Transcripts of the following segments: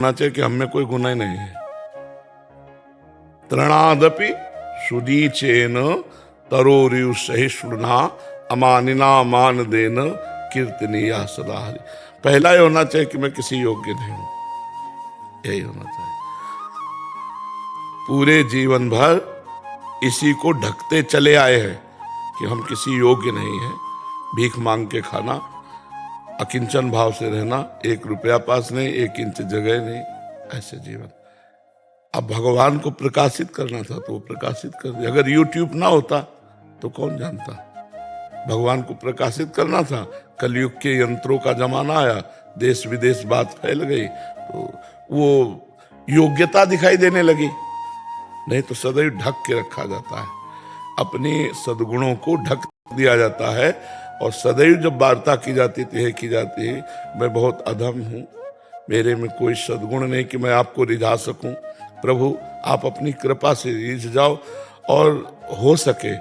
होना चाहिए कि हमें कोई गुनाह नहीं है। तृणादपि सुदीचेन तरोरियु सहिष्णुना अमानिना मान देन कीर्तनीया सदा हरि। पहला ये होना चाहिए कि मैं किसी योग्य नहीं हूं, यही होना चाहिए। पूरे जीवन भर इसी को ढकते चले आए हैं कि हम किसी योग्य नहीं हैं, भीख मांग के खाना, अकिंचन भाव से रहना, 1 रुपया पास नहीं, 1 इंच जगह नहीं, ऐसे जीवन। अब भगवान को प्रकाशित करना था तो वो प्रकाशित कर दिया। अगर YouTube ना होता तो कौन जानता। भगवान को प्रकाशित करना था, कलयुग के यंत्रों का जमाना आया, देश विदेश बात फैल गई तो वो योग्यता दिखाई देने लगी। नहीं तो सदैव ढक के रखा जाता है, अपने सद्गुणों को ढक दिया जाता है। और सदैव जब वार्ता की जाती है मैं बहुत अधम हूं, मेरे में कोई सद्गुण नहीं कि मैं आपको रिझा सकूं। प्रभु आप अपनी कृपा से रिझ जाओ और हो सके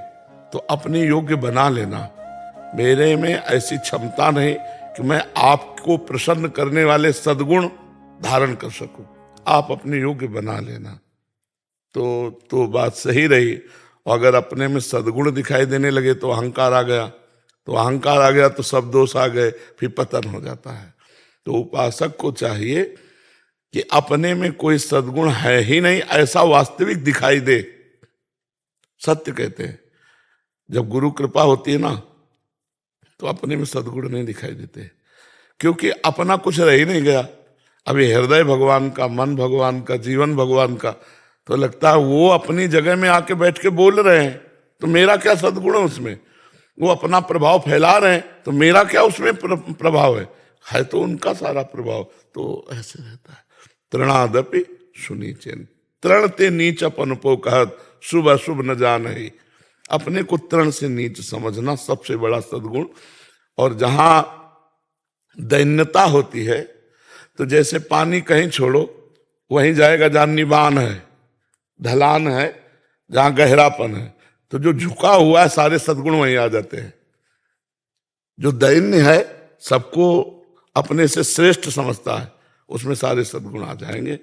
तो अपने योग्य बना लेना। मेरे में ऐसी क्षमता नहीं कि मैं आपको प्रसन्न करने वाले सद्गुण धारण कर सकूं, आप अपने योग्य बना लेना। तो बात सही रही। और अगर अपने में सद्गुण दिखाई देने लगे तो अहंकार आ गया, तो सब दोष आ गए, फिर पतन हो जाता है। तो उपासक को चाहिए कि अपने में कोई सद्गुण है ही नहीं ऐसा वास्तविक दिखाई दे। सत्य कहते हैं, जब गुरु कृपा होती है ना तो अपने में सद्गुण नहीं दिखाई देते, क्योंकि अपना कुछ रह ही नहीं गया। अभी हृदय भगवान का, मन भगवान का, जीवन भगवान का, तो लगता है वो अपनी जगह में आके बैठ के बोल रहे हैं तो मेरा क्या सद्गुण है उसमें। वो अपना प्रभाव फैला रहे हैं तो मेरा क्या उसमें प्रभाव है तो उनका सारा प्रभाव। तो ऐसे रहता है। तृणादपि सुनीचेन, तृण ते नीच अपनुपो कहत, शुभ अशुभ न जानहि। अपने को तृण से नीच समझना सबसे बड़ा सद्गुण। और जहां दैन्यता होती है तो जैसे पानी कहीं छोड़ो वहीं जाएगा जहां निबान है, ढलान है, जहां गहरापन है, तो जो झुका हुआ है सारे सद्गुण वहीं आ जाते हैं। जो दैन्य है, सबको अपने से श्रेष्ठ समझता है, उसमें सारे सद्गुण आ जाएंगे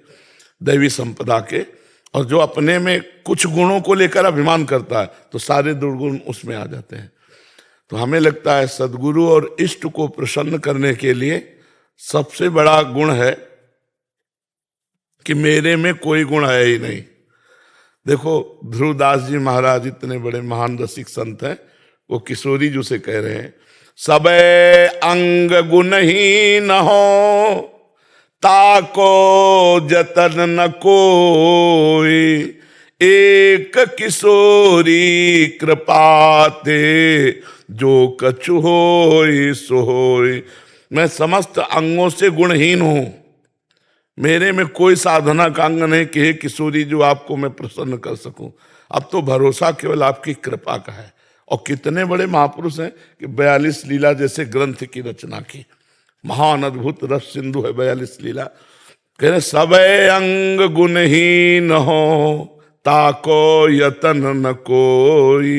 दैवी संपदा के। और जो अपने में कुछ गुणों को लेकर अभिमान करता है तो सारे दुर्गुण उसमें आ जाते हैं। तो हमें लगता है सद्गुरु और इष्ट को प्रसन्न करने के लिए सबसे बड़ा गुण है कि मेरे में कोई गुण है ही नहीं। देखो ध्रुवदास जी महाराज इतने बड़े महान रसिक संत हैं, वो किशोरी जी से कह रहे हैं, सबे अंग गुण ही न हो ताको जतन न कोई, एक किशोरी कृपाते जो कछु होई सो होई। मैं समस्त अंगों से गुणहीन हूं, मेरे में कोई साधना का अंग नहीं कि हे किशोरी जो आपको मैं प्रसन्न कर सकूं। अब तो भरोसा केवल आपकी कृपा का है। और कितने बड़े महापुरुष हैं कि 42 लीला जैसे ग्रंथ की रचना की। महान अद्भुत रस सिंधु है 42 लीला। कह रहे सबे अंग गुणहीन हो ताको यतन न कोई,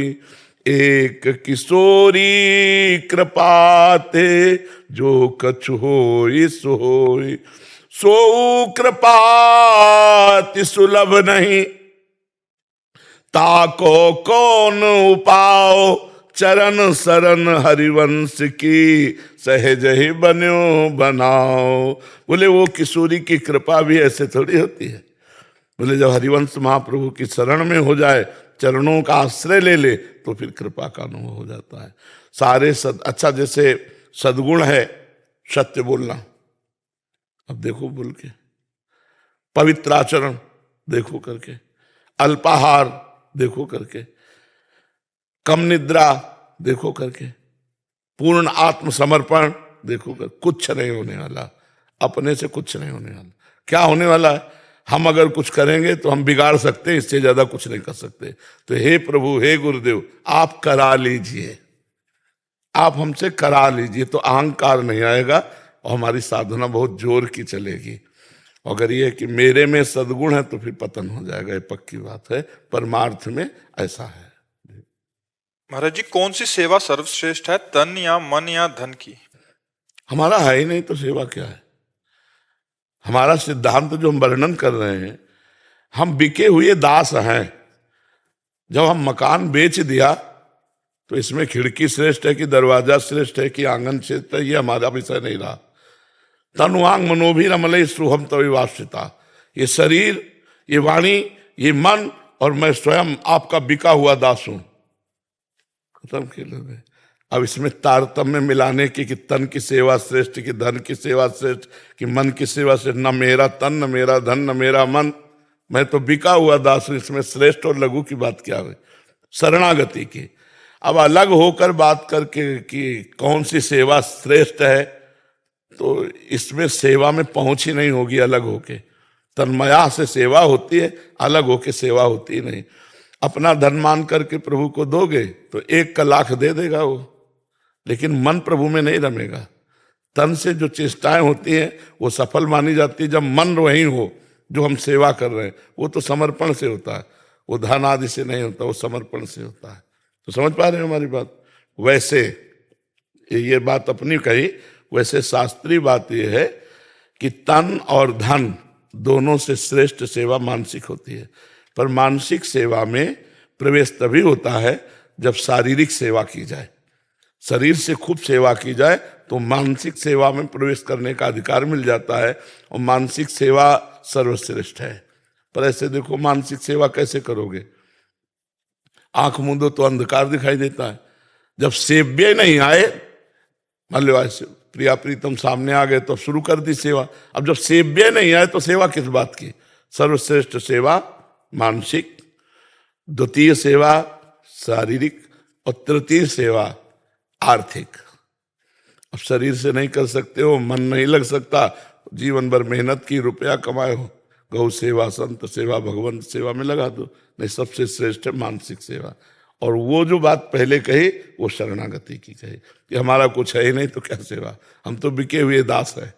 एक किशोरी कृपाते जो कछु होई सो होई। सो कृपाति सुलभ नहीं ताको कौन उपाओ, चरण शरण हरिवंश की सहज ही बन्यो बनाओ। बोले वो किशोरी की कृपा भी ऐसे थोड़ी होती है। बोले जब हरिवंश महाप्रभु की शरण में हो जाए, चरणों का आश्रय ले ले तो फिर कृपा का अनुभव हो जाता है। सारे अच्छा जैसे सद्गुण है सत्य बोलना, अब देखो बोल के, पवित्र आचरण देखो करके, अल्पाहार देखो करके, कम निद्रा देखो करके, पूर्ण आत्मसमर्पण देखो कर। कुछ नहीं होने वाला, अपने से कुछ नहीं होने वाला। क्या होने वाला है, हम अगर कुछ करेंगे तो हम बिगाड़ सकते हैं, इससे ज्यादा कुछ नहीं कर सकते। तो हे प्रभु, हे गुरुदेव, आप करा लीजिए, आप हमसे करा लीजिए तो अहंकार नहीं आएगा और हमारी साधना बहुत जोर की चलेगी। अगर ये कि मेरे में सद्गुण है तो फिर पतन हो जाएगा, ये पक्की बात है। परमार्थ में ऐसा है। महाराज जी, कौन सी सेवा सर्वश्रेष्ठ है, तन या मन या धन की? हमारा है ही नहीं तो सेवा क्या है। हमारा सिद्धांत जो हम वर्णन कर रहे हैं, हम बिके हुए दास हैं। जब हम मकान बेच दिया तो इसमें खिड़की श्रेष्ठ है कि दरवाजा श्रेष्ठ है कि आंगन श्रेष्ठ है, ये हमारा विषय नहीं रहा। तनुवांग मनोभी रमले सुहम तविवासिता, ये शरीर, ये वाणी, ये मन और मैं स्वयं आपका बिका हुआ दास हूं। खत्म खेल। अब इसमें तारतम्य मिलाने की कि तन की सेवा श्रेष्ठ, कि धन की सेवा श्रेष्ठ, कि मन की सेवा श्रेष्ठ, न मेरा तन, न मेरा धन, न मेरा मन, मैं तो बिका हुआ दास हूं, इसमें श्रेष्ठ और लघु की बात क्या हुई? शरणागति की। अब अलग होकर बात करके कि कौन सी सेवा श्रेष्ठ है, तो इसमें सेवा में पहुंच ही नहीं होगी अलग होके। तन्मया से सेवा होती है, अलग होके सेवा होती नहीं। अपना धन मान करके प्रभु को दोगे तो 1 का लाख दे देगा वो, लेकिन मन प्रभु में नहीं रमेगा। तन से जो चेष्टाएं होती हैं वो सफल मानी जाती है जब मन वही हो जो हम सेवा कर रहे हैं। वो तो समर्पण से होता है, वो धन आदि से नहीं होता, वो समर्पण से होता है। तो समझ पा रहे हैं हमारी बात? वैसे ये बात अपनी कही, वैसे शास्त्रीय बात यह है कि तन और धन दोनों से श्रेष्ठ सेवा मानसिक होती है। पर मानसिक सेवा में प्रवेश तभी होता है जब शारीरिक सेवा की जाए। शरीर से खूब सेवा की जाए तो मानसिक सेवा में प्रवेश करने का अधिकार मिल जाता है, और मानसिक सेवा सर्वश्रेष्ठ है। पर ऐसे देखो, मानसिक सेवा कैसे करोगे? आंख मूंदो तो अंधकार दिखाई देता है। जब सेव्य नहीं आए, मान लो ऐसे प्रिया प्रीतम सामने आ गए तो शुरू कर दी सेवा। अब जब सेव्य नहीं आए तो सेवा किस बात की? सर्वश्रेष्ठ सेवा मानसिक, द्वितीय सेवा शारीरिक, और तृतीय सेवा आर्थिक। अब शरीर से नहीं कर सकते हो, मन नहीं लग सकता, जीवन भर मेहनत की, रुपया कमाए हो, गौ सेवा, संत सेवा, भगवंत सेवा में लगा दो। नहीं, सबसे श्रेष्ठ है मानसिक सेवा। और वो जो बात पहले कही वो शरणागति की कही कि हमारा कुछ है ही नहीं तो क्या सेवा, हम तो बिके हुए दास है।